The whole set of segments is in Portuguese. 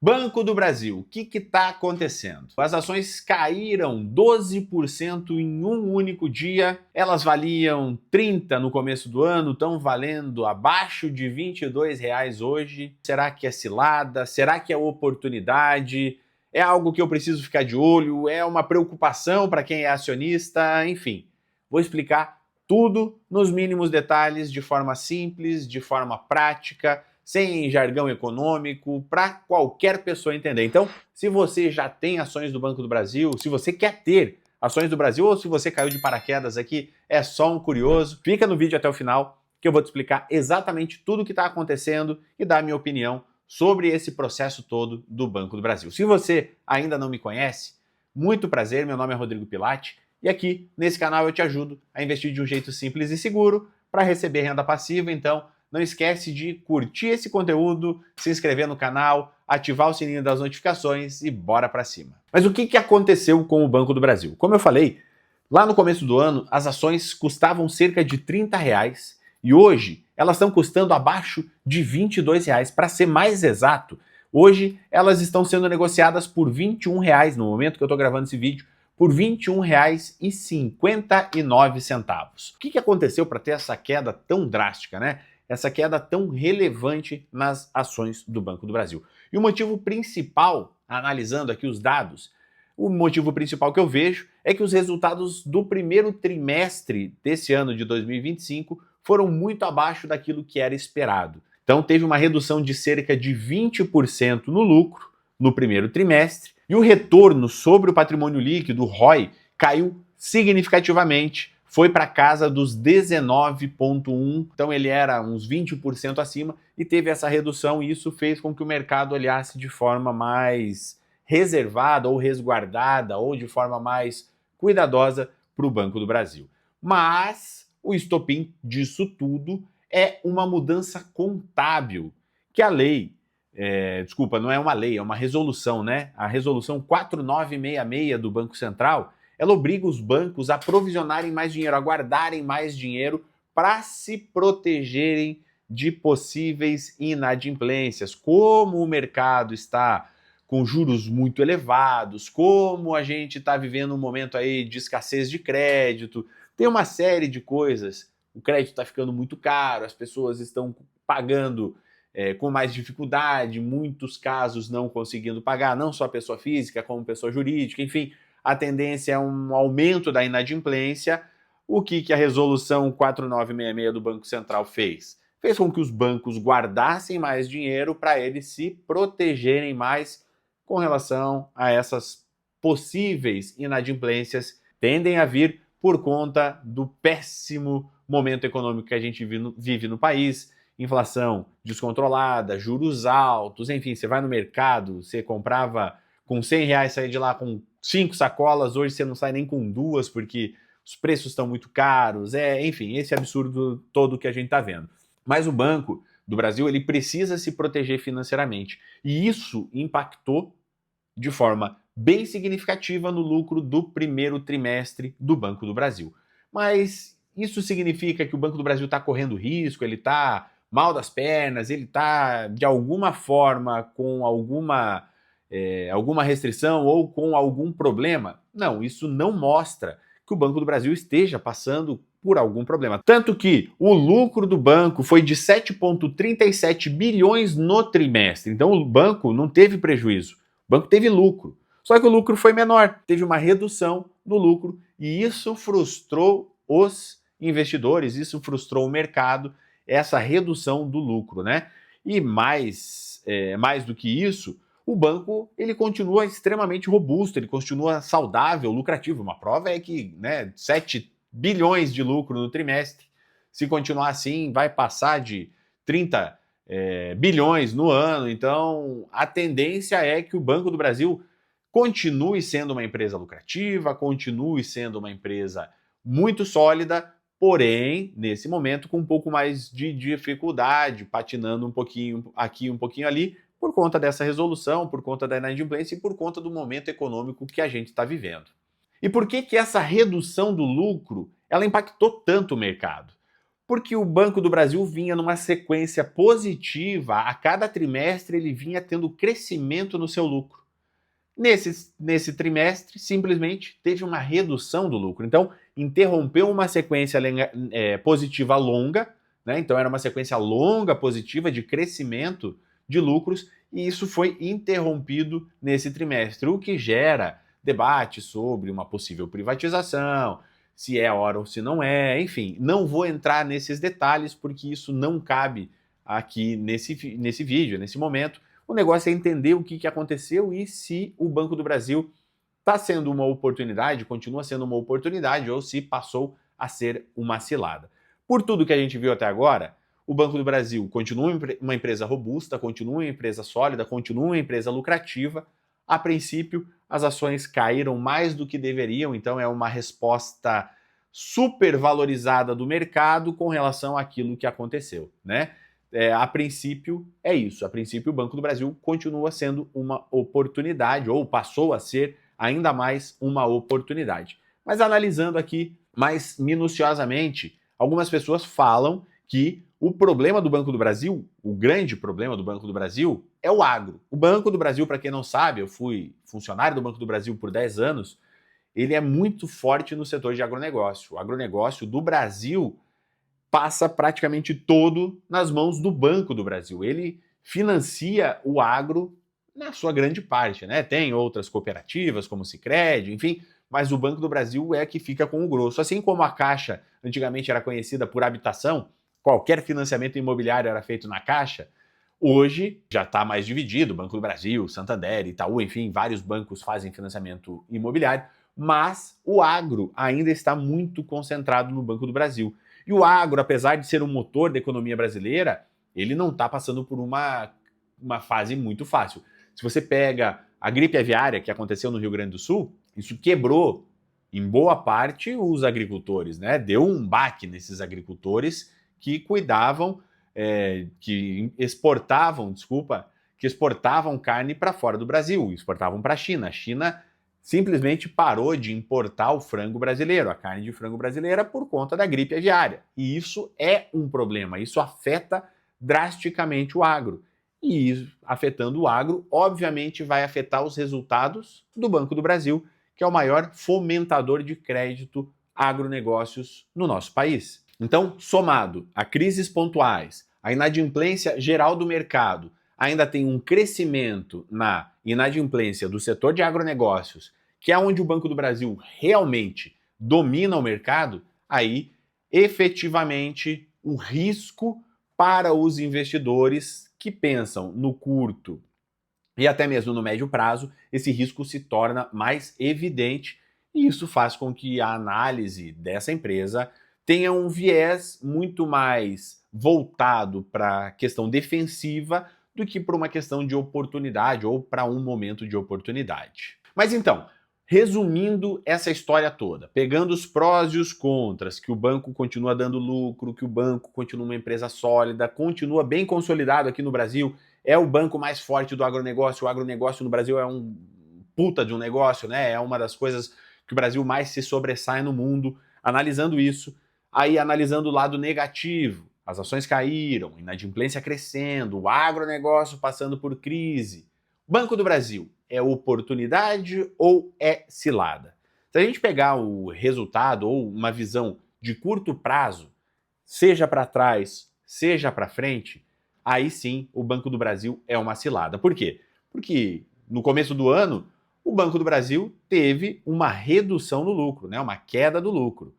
Banco do Brasil, o que está acontecendo? As ações caíram 12% em um único dia, elas valiam 30 no começo do ano, estão valendo abaixo de R$ 22 hoje. Será que é cilada? Será que é oportunidade? É algo que eu preciso ficar de olho? É uma preocupação para quem é acionista? Enfim, vou explicar tudo nos mínimos detalhes, de forma simples, de forma prática, sem jargão econômico, para qualquer pessoa entender. Então, se você já tem ações do Banco do Brasil, se você quer ter ações do Brasil ou se você caiu de paraquedas aqui, é só um curioso, fica no vídeo até o final que eu vou te explicar exatamente tudo o que está acontecendo e dar a minha opinião sobre esse processo todo do Banco do Brasil. Se você ainda não me conhece, muito prazer, meu nome é Rodrigo Pilati e aqui nesse canal eu te ajudo a investir de um jeito simples e seguro para receber renda passiva. Então, não esquece de curtir esse conteúdo, se inscrever no canal, ativar o sininho das notificações e bora para cima. Mas o que aconteceu com o Banco do Brasil? Como eu falei, lá no começo do ano as ações custavam cerca de R$ 30 e hoje elas estão custando abaixo de R$ 22. Para ser mais exato, hoje elas estão sendo negociadas por R$ 21 no momento que eu estou gravando esse vídeo, por R$ 21,59. O que aconteceu para ter essa queda tão drástica, né? Essa queda tão relevante nas ações do Banco do Brasil. E o motivo principal, analisando aqui os dados, o motivo principal que eu vejo é que os resultados do primeiro trimestre desse ano de 2025 foram muito abaixo daquilo que era esperado. Então teve uma redução de cerca de 20% no lucro no primeiro trimestre e o retorno sobre o patrimônio líquido, o ROI, caiu significativamente, foi para casa dos 19,1, então ele era uns 20% acima e teve essa redução e isso fez com que o mercado olhasse de forma mais reservada ou resguardada ou de forma mais cuidadosa para o Banco do Brasil. Mas o estopim disso tudo é uma mudança contábil que a lei, desculpa, não é uma lei, é uma resolução, né? A resolução 4966 do Banco Central, ela obriga os bancos a provisionarem mais dinheiro, a guardarem mais dinheiro para se protegerem de possíveis inadimplências. Como o mercado está com juros muito elevados, como a gente está vivendo um momento aí de escassez de crédito, tem uma série de coisas. O crédito está ficando muito caro, as pessoas estão pagando com mais dificuldade, muitos casos não conseguindo pagar, não só pessoa física, como pessoa jurídica, enfim, a tendência é um aumento da inadimplência. O que a resolução 4966 do Banco Central fez? Fez com que os bancos guardassem mais dinheiro para eles se protegerem mais com relação a essas possíveis inadimplências tendem a vir por conta do péssimo momento econômico que a gente vive no país, inflação descontrolada, juros altos, enfim, você vai no mercado, você comprava com R$ 100, sair de lá com 5 sacolas, hoje você não sai nem com 2 porque os preços estão muito caros, enfim, esse absurdo todo que a gente está vendo. Mas o Banco do Brasil, ele precisa se proteger financeiramente e isso impactou de forma bem significativa no lucro do primeiro trimestre do Banco do Brasil. Mas isso significa que o Banco do Brasil está correndo risco, ele está mal das pernas, ele está de alguma forma com alguma restrição ou com algum problema? Não, isso não mostra que o Banco do Brasil esteja passando por algum problema. Tanto que o lucro do banco foi de 7,37 bilhões no trimestre. Então o banco não teve prejuízo, o banco teve lucro. Só que o lucro foi menor, teve uma redução no lucro e isso frustrou os investidores, isso frustrou o mercado, essa redução do lucro, né? E mais do que isso, o banco ele continua extremamente robusto, ele continua saudável, lucrativo. Uma prova é que 7 bilhões de lucro no trimestre, se continuar assim, vai passar de 30 bilhões no ano. Então, a tendência é que o Banco do Brasil continue sendo uma empresa lucrativa, continue sendo uma empresa muito sólida, porém, nesse momento, com um pouco mais de dificuldade, patinando um pouquinho aqui, um pouquinho ali, por conta dessa resolução, por conta da inadimplência e por conta do momento econômico que a gente está vivendo. E por que essa redução do lucro ela impactou tanto o mercado? Porque o Banco do Brasil vinha numa sequência positiva, a cada trimestre ele vinha tendo crescimento no seu lucro. Nesse trimestre, simplesmente teve uma redução do lucro. Então, interrompeu uma sequência positiva longa, né? Então, era uma sequência longa positiva de crescimento de lucros, e isso foi interrompido nesse trimestre, o que gera debate sobre uma possível privatização, se é hora ou se não é, enfim. Não vou entrar nesses detalhes, porque isso não cabe aqui nesse vídeo, nesse momento. O negócio é entender o que aconteceu e se o Banco do Brasil está sendo uma oportunidade, continua sendo uma oportunidade, ou se passou a ser uma cilada. Por tudo que a gente viu até agora, o Banco do Brasil continua uma empresa robusta, continua uma empresa sólida, continua uma empresa lucrativa. A princípio, as ações caíram mais do que deveriam, então é uma resposta supervalorizada do mercado com relação àquilo que aconteceu, né? A princípio é isso. A princípio o Banco do Brasil continua sendo uma oportunidade, ou passou a ser ainda mais uma oportunidade. Mas analisando aqui mais minuciosamente, algumas pessoas falam que o problema do Banco do Brasil, o grande problema do Banco do Brasil, é o agro. O Banco do Brasil, para quem não sabe, eu fui funcionário do Banco do Brasil por 10 anos, ele é muito forte no setor de agronegócio. O agronegócio do Brasil passa praticamente todo nas mãos do Banco do Brasil. Ele financia o agro na sua grande parte, né? Tem outras cooperativas, como o Sicredi, enfim, mas o Banco do Brasil é que fica com o grosso. Assim como a Caixa antigamente era conhecida por habitação, qualquer financiamento imobiliário era feito na Caixa, hoje já está mais dividido, Banco do Brasil, Santander, Itaú, enfim, vários bancos fazem financiamento imobiliário, mas o agro ainda está muito concentrado no Banco do Brasil. E o agro, apesar de ser um motor da economia brasileira, ele não está passando por uma fase muito fácil. Se você pega a gripe aviária que aconteceu no Rio Grande do Sul, isso quebrou, em boa parte, os agricultores, né? Deu um baque nesses agricultores que cuidavam, que exportavam carne para fora do Brasil, exportavam para a China. A China simplesmente parou de importar o frango brasileiro, a carne de frango brasileira, por conta da gripe aviária. E isso é um problema, isso afeta drasticamente o agro. E isso, afetando o agro, obviamente vai afetar os resultados do Banco do Brasil, que é o maior fomentador de crédito agronegócios no nosso país. Então, somado a crises pontuais, a inadimplência geral do mercado, ainda tem um crescimento na inadimplência do setor de agronegócios, que é onde o Banco do Brasil realmente domina o mercado, aí efetivamente o risco para os investidores que pensam no curto e até mesmo no médio prazo, esse risco se torna mais evidente e isso faz com que a análise dessa empresa tenha um viés muito mais voltado para a questão defensiva do que para uma questão de oportunidade ou para um momento de oportunidade. Mas então, resumindo essa história toda, pegando os prós e os contras, que o banco continua dando lucro, que o banco continua uma empresa sólida, continua bem consolidado aqui no Brasil, é o banco mais forte do agronegócio, o agronegócio no Brasil é um puta de um negócio, né? É uma das coisas que o Brasil mais se sobressai no mundo. Analisando isso, aí analisando o lado negativo, as ações caíram, inadimplência crescendo, o agronegócio passando por crise. Banco do Brasil, é oportunidade ou é cilada? Se a gente pegar o resultado ou uma visão de curto prazo, seja para trás, seja para frente, aí sim o Banco do Brasil é uma cilada. Por quê? Porque no começo do ano, o Banco do Brasil teve uma redução no lucro, né? Uma queda do lucro.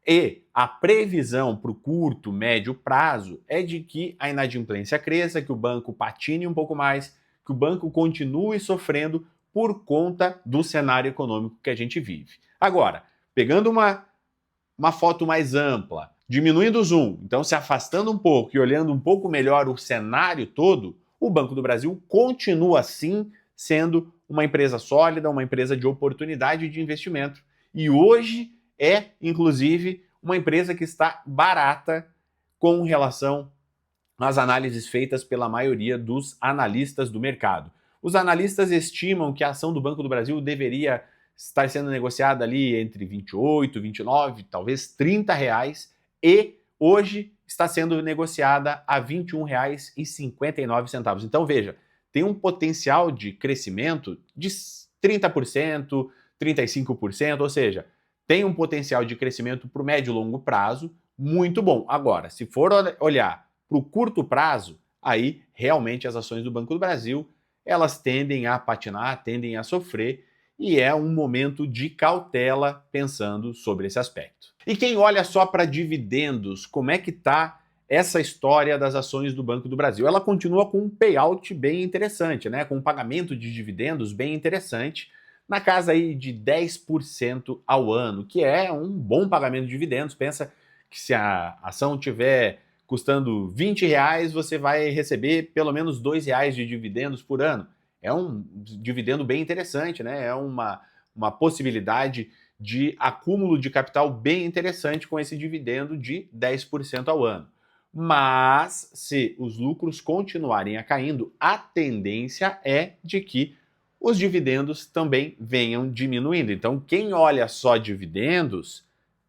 E a previsão para o curto, médio prazo é de que a inadimplência cresça, que o banco patine um pouco mais, que o banco continue sofrendo por conta do cenário econômico que a gente vive. Agora, pegando uma foto mais ampla, diminuindo o zoom, então se afastando um pouco e olhando um pouco melhor o cenário todo, o Banco do Brasil continua sim sendo uma empresa sólida, uma empresa de oportunidade de investimento. E hoje é, inclusive, uma empresa que está barata com relação às análises feitas pela maioria dos analistas do mercado. Os analistas estimam que a ação do Banco do Brasil deveria estar sendo negociada ali entre 28, 29, talvez 30 reais, e hoje está sendo negociada a R$ 21,59. Então veja, tem um potencial de crescimento de 30%, 35%, ou seja, tem um potencial de crescimento para o médio e longo prazo muito bom. Agora, se for olhar para o curto prazo, aí realmente as ações do Banco do Brasil, elas tendem a patinar, tendem a sofrer, e é um momento de cautela pensando sobre esse aspecto. E quem olha só para dividendos, como é que está essa história das ações do Banco do Brasil? Ela continua com um payout bem interessante, né? Com um pagamento de dividendos bem interessante, na casa aí de 10% ao ano, que é um bom pagamento de dividendos. Pensa que se a ação tiver custando R$ 20, você vai receber pelo menos R$ 2 de dividendos por ano. É um dividendo bem interessante, né? É uma possibilidade de acúmulo de capital bem interessante com esse dividendo de 10% ao ano. Mas, se os lucros continuarem a caindo, a tendência é de que os dividendos também venham diminuindo. Então, quem olha só dividendos,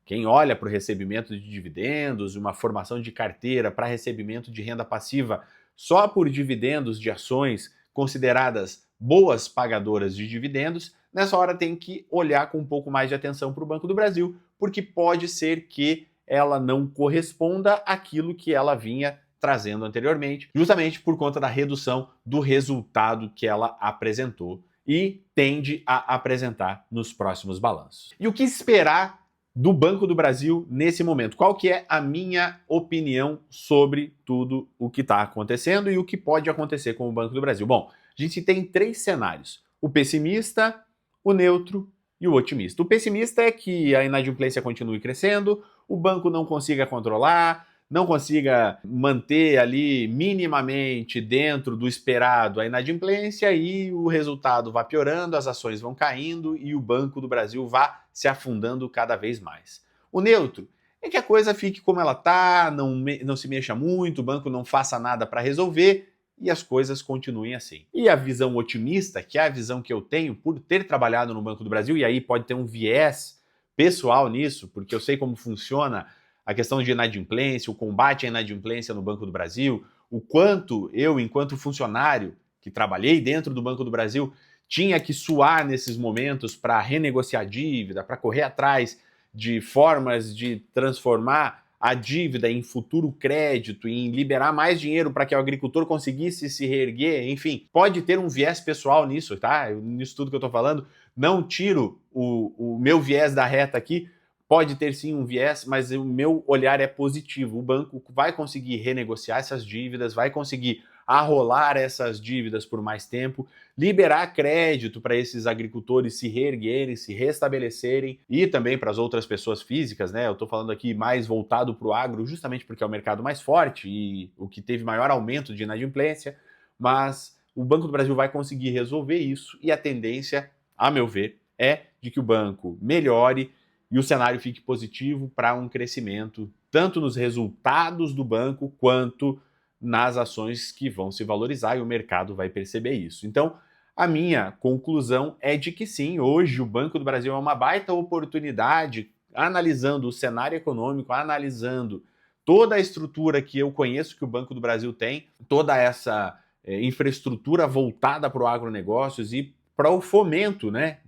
quem olha para o recebimento de dividendos, uma formação de carteira para recebimento de renda passiva só por dividendos de ações consideradas boas pagadoras de dividendos, nessa hora tem que olhar com um pouco mais de atenção para o Banco do Brasil, porque pode ser que ela não corresponda àquilo que ela vinha trazendo anteriormente, justamente por conta da redução do resultado que ela apresentou e tende a apresentar nos próximos balanços. E o que esperar do Banco do Brasil nesse momento? Qual que é a minha opinião sobre tudo o que está acontecendo e o que pode acontecer com o Banco do Brasil? Bom, a gente tem 3 cenários: o pessimista, o neutro e o otimista. O pessimista é que a inadimplência continue crescendo, o banco não consiga controlar, não consiga manter ali minimamente dentro do esperado a inadimplência e o resultado vá piorando, as ações vão caindo e o Banco do Brasil vá se afundando cada vez mais. O neutro é que a coisa fique como ela está, não se mexa muito, o banco não faça nada para resolver e as coisas continuem assim. E a visão otimista, que é a visão que eu tenho por ter trabalhado no Banco do Brasil, e aí pode ter um viés pessoal nisso, porque eu sei como funciona a questão de inadimplência, o combate à inadimplência no Banco do Brasil, o quanto eu, enquanto funcionário que trabalhei dentro do Banco do Brasil, tinha que suar nesses momentos para renegociar dívida, para correr atrás de formas de transformar a dívida em futuro crédito, em liberar mais dinheiro para que o agricultor conseguisse se reerguer, enfim, pode ter um viés pessoal nisso, tá? Nisso tudo que eu estou falando, não tiro o meu viés da reta aqui, pode ter sim um viés, mas o meu olhar é positivo. O banco vai conseguir renegociar essas dívidas, vai conseguir arrolar essas dívidas por mais tempo, liberar crédito para esses agricultores se reerguerem, se restabelecerem e também para as outras pessoas físicas, né? Eu estou falando aqui mais voltado para o agro, justamente porque é o mercado mais forte e o que teve maior aumento de inadimplência, mas o Banco do Brasil vai conseguir resolver isso e a tendência, a meu ver, é de que o banco melhore e o cenário fique positivo para um crescimento tanto nos resultados do banco quanto nas ações que vão se valorizar e o mercado vai perceber isso. Então, a minha conclusão é de que sim, hoje o Banco do Brasil é uma baita oportunidade, analisando o cenário econômico, analisando toda a estrutura que eu conheço que o Banco do Brasil tem, toda essa infraestrutura voltada para o agronegócios e para o fomento, né,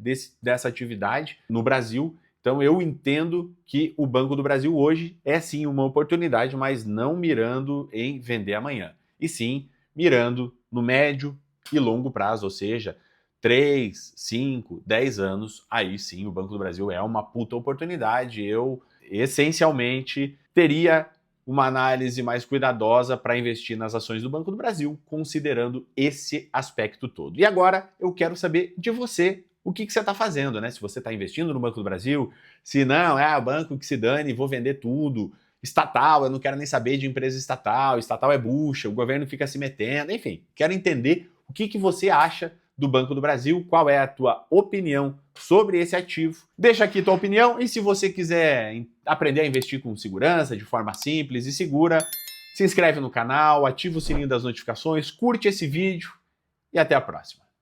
dessa atividade no Brasil. Então eu entendo que o Banco do Brasil hoje é sim uma oportunidade, mas não mirando em vender amanhã, e sim mirando no médio e longo prazo, ou seja, 3, 5, 10 anos, aí sim o Banco do Brasil é uma puta oportunidade. Eu essencialmente teria uma análise mais cuidadosa para investir nas ações do Banco do Brasil, considerando esse aspecto todo. E agora eu quero saber de você, o que você está fazendo, né? Se você está investindo no Banco do Brasil, se não, o banco que se dane, vou vender tudo. Estatal, eu não quero nem saber de empresa estatal é bucha, o governo fica se metendo, enfim. Quero entender o que você acha do Banco do Brasil, qual é a tua opinião sobre esse ativo. Deixa aqui tua opinião e se você quiser aprender a investir com segurança, de forma simples e segura, se inscreve no canal, ativa o sininho das notificações, curte esse vídeo e até a próxima.